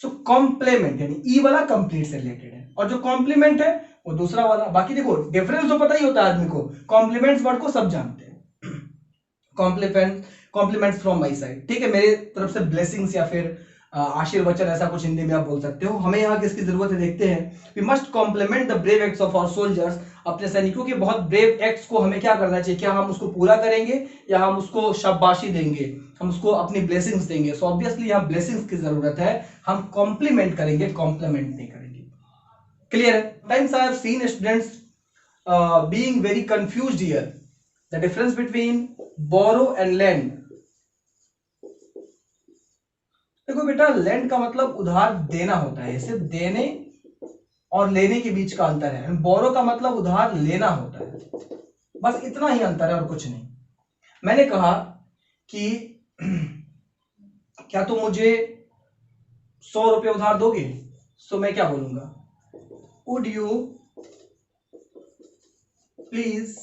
सो कॉम्प्लीमेंट यानी ई वाला कंप्लीट से रिलेटेड है, और जो कॉम्प्लीमेंट है वो दूसरा वाला। बाकी देखो डिफरेंस तो पता ही होता है आदमी को, कॉम्प्लीमेंट्स वर्ड को सब जानते हैं। कॉम्प्लीमेंट्स फ्रॉम माई साइड, ठीक है, मेरे तरफ से ब्लेसिंग्स या फिर आशीर्वचन, ऐसा कुछ हिंदी में आप बोल सकते हो। हमें यहाँ किसकी जरूरत है देखते हैं। We must compliment the brave acts of our soldiers, अपने सैनिकों के बहुत ब्रेव एक्ट्स को हमें क्या करना चाहिए, क्या हम उसको पूरा करेंगे या हम उसको शाबाशी देंगे, हम उसको अपनी ब्लेसिंग्स देंगे। सो ऑब्वियसली यहाँ ब्लेसिंग्स की जरूरत है, हम कॉम्प्लीमेंट करेंगे, कॉम्प्लीमेंट नहीं करेंगे। क्लियर है? Times I have seen students being very confused here, the difference between borrow and lend. देखो बेटा, लैंड का मतलब उधार देना होता है, सिर्फ देने और लेने के बीच का अंतर है। बोरो का मतलब उधार लेना होता है, बस इतना ही अंतर है और कुछ नहीं। मैंने कहा कि क्या तुम मुझे 100 रुपये उधार दोगे, सो मैं क्या बोलूंगा, वुड यू प्लीज,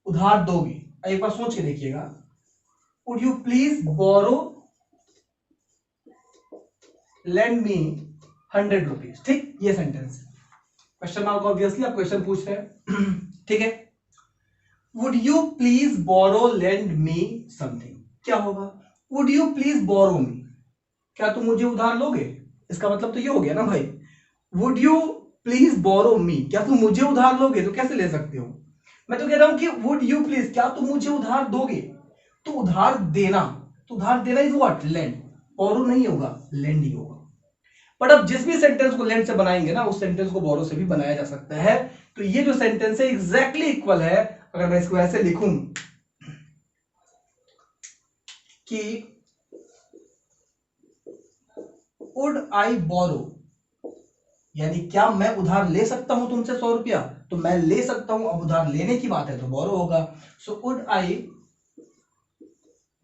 उधार दोगे। एक बार सोच के देखिएगा, would you please borrow lend me 100 rupees, ठीक, ये सेंटेंस है। क्वेश्चन मार्क, ऑब्वियसली आप क्वेश्चन पूछ रहे हैं, ठीक है। Would you please borrow lend me something, क्या होगा, would you please borrow me, क्या तुम मुझे उधार लोगे, इसका मतलब तो ये हो गया ना भाई। Would you please borrow me, क्या तुम मुझे उधार लोगे, तो कैसे ले सकते हो, मैं तो कह रहा हूं कि वुड यू प्लीज, क्या तुम मुझे उधार दोगे, तो उधार देना, तो उधार देना इज व्हाट, लेंड, बोरो नहीं होगा, लेंड ही होगा। बट अब जिस भी सेंटेंस को लेंड से बनाएंगे ना, उस सेंटेंस को बोरो से भी बनाया जा सकता है। तो ये जो सेंटेंस है एग्जैक्टली इक्वल है। अगर मैं इसको ऐसे लिखूं कि वुड आई बोरो, यानी क्या मैं उधार ले सकता हूं तुमसे 100 रुपया, तो मैं ले सकता हूं, अब उधार लेने की बात है तो बोरो होगा। So would I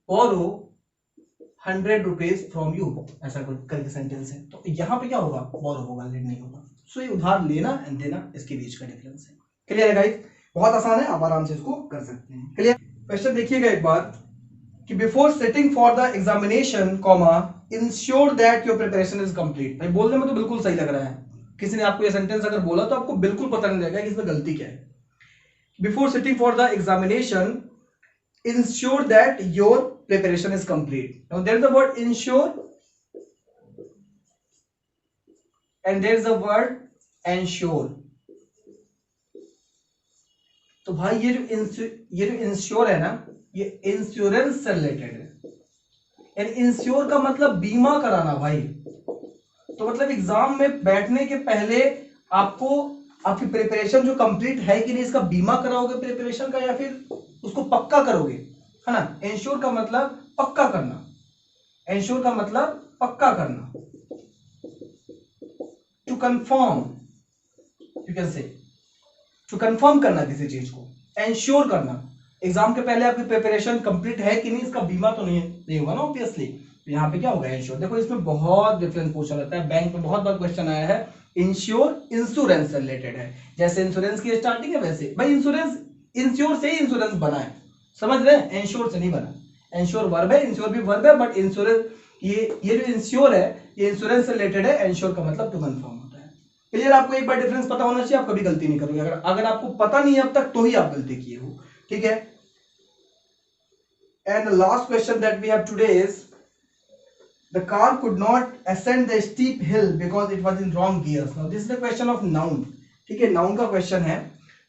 borrow 100 rupees from you, ऐसा करके सेंटेंस है, तो यहाँ पे क्या होगा, बोरो होगा, लेंड नहीं होगा। सो ये उधार लेना एंड देना, इसके बीच का डिफरेंस है। क्लियर है गाइस? बहुत आसान है, आप आराम से इसको कर सकते हैं। क्लियर? क्वेश्चन देखिएगा एक बार कि before sitting for the examination comma ensure that your preparation is complete. भाई बोलने में तो बिल्कुल सही लग रहा है, किसी ने आपको ये सेंटेंस अगर बोला तो आपको बिल्कुल पता नहीं लगेगा कि इसमें गलती क्या है। Before sitting for the examination ensure that your preparation is complete. Now there is the word ensure and there is the word ensure. तो भाई ये जो इंश्योर है ना, ये इंश्योरेंस से रिलेटेड है। यानी इंश्योर का मतलब बीमा कराना भाई। तो मतलब एग्जाम में बैठने के पहले आपको आपकी प्रिपरेशन जो कंप्लीट है कि नहीं, इसका बीमा कराओगे प्रिपरेशन का, या फिर उसको पक्का करोगे, है ना। इंश्योर का मतलब पक्का करना, इंश्योर का मतलब पक्का करना, to confirm, you can say to confirm करना किसी चीज को, इंश्योर करना। एग्जाम के पहले आपकी प्रिपरेशन कंप्लीट है कि नहीं, इसका बीमा तो नहीं होगा ना ऑब्वियसली। तो यहाँ पे क्या होगा, इंश्योर। देखो इसमें बहुत डिफरेंस पूछा जाता है, बैंक में बहुत बार क्वेश्चन आया है। इंश्योर इंश्योरेंस से रिलेटेड है, जैसे इंश्योरेंस की स्टार्टिंग है वैसे भाई इंश्योरेंस, इंश्योर से ही इंश्योरेंस बना है, समझ रहे हैं, इंश्योर से नहीं बना। इंश्योर वर्ब है, इंश्योर भी वर्ब है, बट इंश्योरेंस ये जो इंश्योर है ये इंश्योरेंस से रिलेटेड है। इंश्योर का मतलब टू कंफर्म होता है। क्लियर? आपको एक बार डिफरेंस पता होना चाहिए, आप कभी गलती नहीं करोगे। अगर आपको पता नहीं है अब तक तो ही आप गलती किए हो, ठीक है। And the last question that we have today is the car could not ascend the steep hill because it was in wrong gears. Now this is the question of noun, ठीक है, नाउन का question है।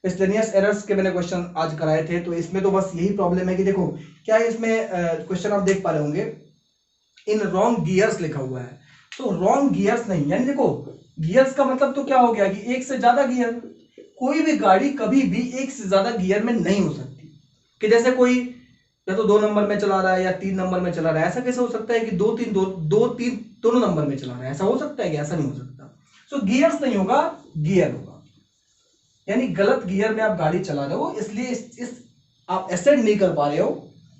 Miscellaneous errors के मैंने question आज कराए थे, तो इसमें तो बस यही प्रॉब्लम है कि देखो क्या है इसमें क्वेश्चन आप देख पा रहे होंगे, इन रॉन्ग गियर्स लिखा हुआ है। तो रॉन्ग गियर्स नहीं, यानी देखो गियर्स का मतलब तो क्या हो गया कि एक से ज्यादा गियर। कोई भी गाड़ी कभी भी एक से ज्यादा गियर में नहीं हो सकती, कि जैसे कोई या तो 2 नंबर में चला रहा है या 3 नंबर में चला रहा है। ऐसा कैसे हो सकता है कि 2 3 दोनों नंबर में चला रहा है, ऐसा हो सकता है कि ऐसा नहीं हो सकता। सो गियर्स नहीं होगा, गियर होगा, यानी गलत गियर में आप गाड़ी चला रहे हो, इसलिए इस आप एसेंड नहीं कर पा रहे हो,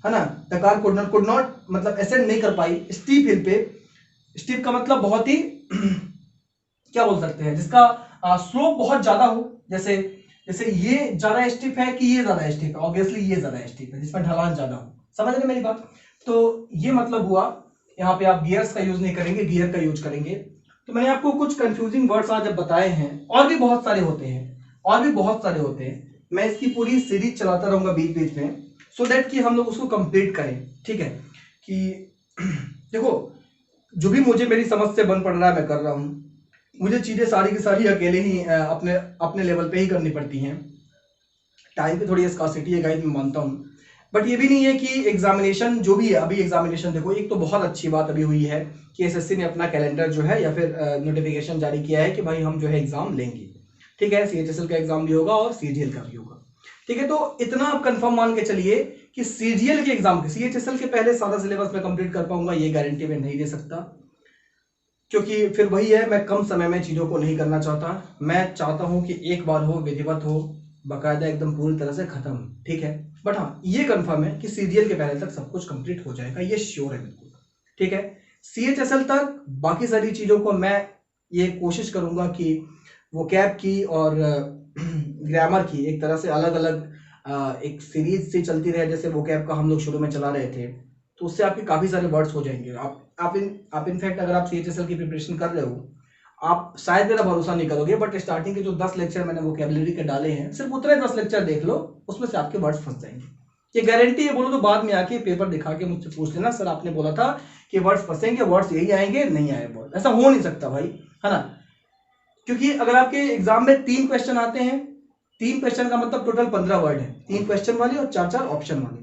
है ना। द कार कुड नॉट मतलब एसेंड नहीं कर पाई स्टीप हिल पे। स्टीप का मतलब बहुत ही क्या बोल सकते हैं, जिसका स्लोप बहुत ज्यादा हो, जैसे ये ज्यादा स्टीप है कि ये ज्यादा स्टीप है, ऑब्वियसली ये ज्यादा स्टीप है, जिसमें ढलान ज्यादा हो। समझ रहे मेरी बात? तो ये मतलब हुआ, यहाँ पे आप गियर्स का यूज नहीं करेंगे, गियर का यूज करेंगे। तो मैंने आपको कुछ कंफ्यूजिंग वर्ड्स आज बताए हैं, और भी बहुत सारे होते हैं, और भी बहुत सारे होते हैं। मैं इसकी पूरी सीरीज चलाता रहूंगा बीच बीच में, सो दैट कि हम लोग उसको कंप्लीट करें। ठीक है कि देखो, जो भी मुझे मेरी समझ से बन पड़ रहा है मैं कर रहा हूँ। मुझे चीजें सारी की सारी अकेले ही अपने अपने लेवल पे ही करनी पड़ती हैं। टाइम पे थोड़ी स्कार्सिटी है गाइस, मैं मानता हूँ, बट ये भी नहीं है कि एग्जामिनेशन जो भी है, अभी एग्जामिनेशन देखो, एक तो बहुत अच्छी बात अभी हुई है कि एसएससी ने अपना कैलेंडर जो है या फिर नोटिफिकेशन जारी किया है कि भाई हम जो है एग्जाम लेंगे। ठीक है, सीएचएसएल का एग्जाम भी होगा और सीजीएल का भी होगा। ठीक है, तो इतना आप कंफर्म मान के चलिए कि सीजीएल के एग्जाम के, सीएचएसएल के पहले सारा सिलेबस में कंप्लीट कर पाऊंगा, ये गारंटी मैं नहीं दे सकता, क्योंकि फिर वही है, मैं कम समय में चीजों को नहीं करना चाहता। मैं चाहता हूं कि एक बार हो, विधिवत हो, बाकायदा एकदम पूरी तरह से खत्म। ठीक है, बट हाँ ये कंफर्म है कि सीजीएल के पहले तक सब कुछ कंप्लीट हो जाएगा, ये श्योर है बिल्कुल। ठीक है, सीएचएसएल तक बाकी सारी चीजों को मैं ये कोशिश करूंगा कि वो कैब की और ग्रामर की एक तरह से अलग अलग एक सीरीज से चलती रहे, जैसे वो कैब का हम लोग शुरू में चला रहे थे, तो उससे आपके काफी सारे वर्ड्स हो जाएंगे। आप इनफैक्ट अगर आप सीएचएसएल की प्रिपरेशन कर रहे हो, आप शायद मेरा भरोसा नहीं करोगे, बट स्टार्टिंग के जो 10 लेक्चर मैंने वोकैबुलरी के डाले हैं, सिर्फ उतने 10 लेक्चर देख लो, उसमें से आपके वर्ड्स फंस जाएंगे। ये गारंटी है, बोलो तो बाद में आके पेपर दिखा के मुझसे पूछ लेना, सर आपने बोला था कि वर्ड्स फंसेंगे, वर्ड्स यही आएंगे, नहीं आए वर्ड, ऐसा हो नहीं सकता भाई, है ना। क्योंकि अगर आपके एग्जाम में 3 क्वेश्चन आते हैं, 3 क्वेश्चन का मतलब टोटल 15 वर्ड है, 3 क्वेश्चन वाले और 4 ऑप्शन वाले,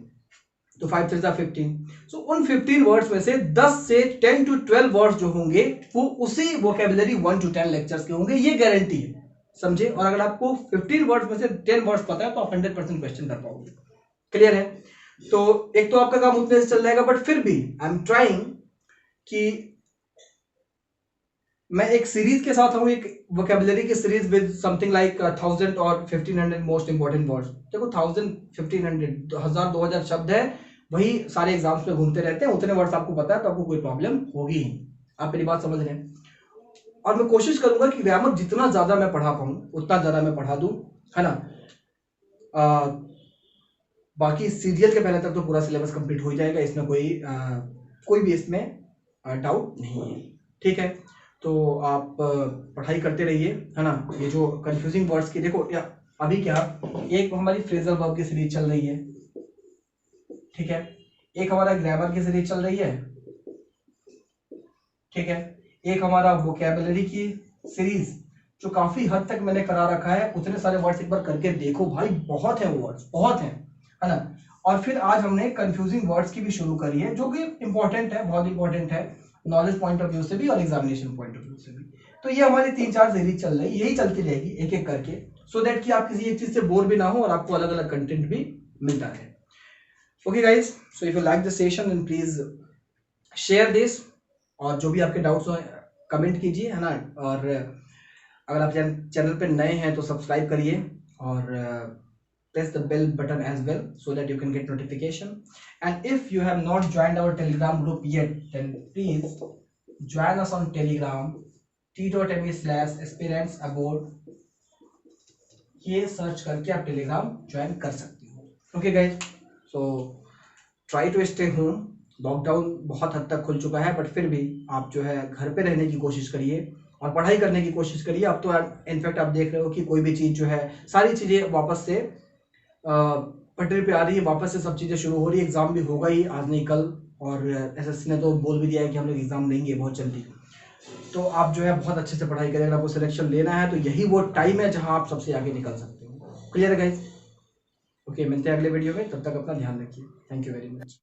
तो 5 3 15। सो उन 15 वर्ड्स में से 10 से 10 to 12 वर्ड्स जो होंगे वो उसी वोकैबुलरी 1 to 10 लेक्चर्स के होंगे, ये गारंटी है, समझे। और अगर आपको 15 वर्ड्स में से 10 वर्ड्स पता है तो आप 100% क्वेश्चन कर पाओगे। क्लियर है? तो एक तो आपका काम उतने से चल जाएगा, बट फिर भी आई एम ट्राइंग कि मैं एक सीरीज के साथ हूं, एक वोकैबुलरी की सीरीज विद समथिंग लाइक 1000 और 1500 मोस्ट इंपॉर्टेंट वर्ड्स। देखो 1000 1500 1000 2000 शब्द है, वही सारे एग्जाम्स में घूमते रहते हैं, उतने वर्ड्स आपको पता है तो आपको कोई प्रॉब्लम होगी ही। आप मेरी बात समझ रहे हैं? और मैं कोशिश करूंगा कि ग्रामर जितना ज्यादा मैं पढ़ा पाऊं उतना ज्यादा मैं पढ़ा दूं, है ना। बाकी सीरियल के पहले तक तो पूरा सिलेबस कंप्लीट हो जाएगा, इसमें कोई भी इसमें डाउट नहीं है। ठीक है, तो आप पढ़ाई करते रहिए, है ना। ये जो कंफ्यूजिंग वर्ड्स की देखो, अभी क्या, एक हमारी फ्रेजल वर्ब की सीरीज चल रही है, ठीक है, एक हमारा ग्रामर की सीरीज चल रही है, ठीक है, एक हमारा वोकैबुलरी की सीरीज जो काफी हद तक मैंने करा रखा है। उतने सारे वर्ड्स एक बार करके देखो भाई, बहुत है वर्ड्स, बहुत है ना। और फिर आज हमने कंफ्यूजिंग वर्ड्स की भी शुरू करी है, जो कि इंपॉर्टेंट है, बहुत इंपॉर्टेंट है, नॉलेज पॉइंट ऑफ व्यू से भी और एग्जामिनेशन पॉइंट ऑफ व्यू से भी। तो ये हमारी 3-4 सीरीज चल रही, यही चलती रहेगी एक एक करके, सो दैट कि आप किसी एक चीज से बोर भी ना हो और आपको अलग अलग कंटेंट भी मिलता रहे। Okay guys, so if you like the session then please share this, और जो भी आपके डाउट्स हो कमेंट कीजिए, है ना। और अगर आप चैनल पे नए हैं तो सब्सक्राइब करिए और press the bell button as well so that you can get notification. And if you have not joined our telegram group yet, then please join us on telegram t.me/aspirantsabroad, ये search करके आप Telegram join कर सकते हो। Okay guys, so try to stay home. Lockdown बहुत हद तक खुल चुका है, बट फिर भी आप जो है घर पे रहने की कोशिश करिए और पढ़ाई करने की कोशिश करिए। अब तो इनफैक्ट आप देख रहे हो कि कोई भी चीज़ जो है, सारी चीज़ें वापस से पटरी पे आ रही है, वापस से सब चीज़ें शुरू हो रही है। एग्ज़ाम भी होगा ही, आज नहीं कल, और एसएससी ने तो बोल भी दिया है कि हम लोग एग्ज़ाम देंगे बहुत जल्दी। तो आप जो है बहुत अच्छे से पढ़ाई करें, अगर आपको सिलेक्शन लेना है तो यही वो टाइम है जहां आप सबसे आगे निकल सकते हो। क्लियर है गाइज? ओके, मिलते हैं अगले वीडियो में, तब तक अपना ध्यान रखिए। Thank you very much.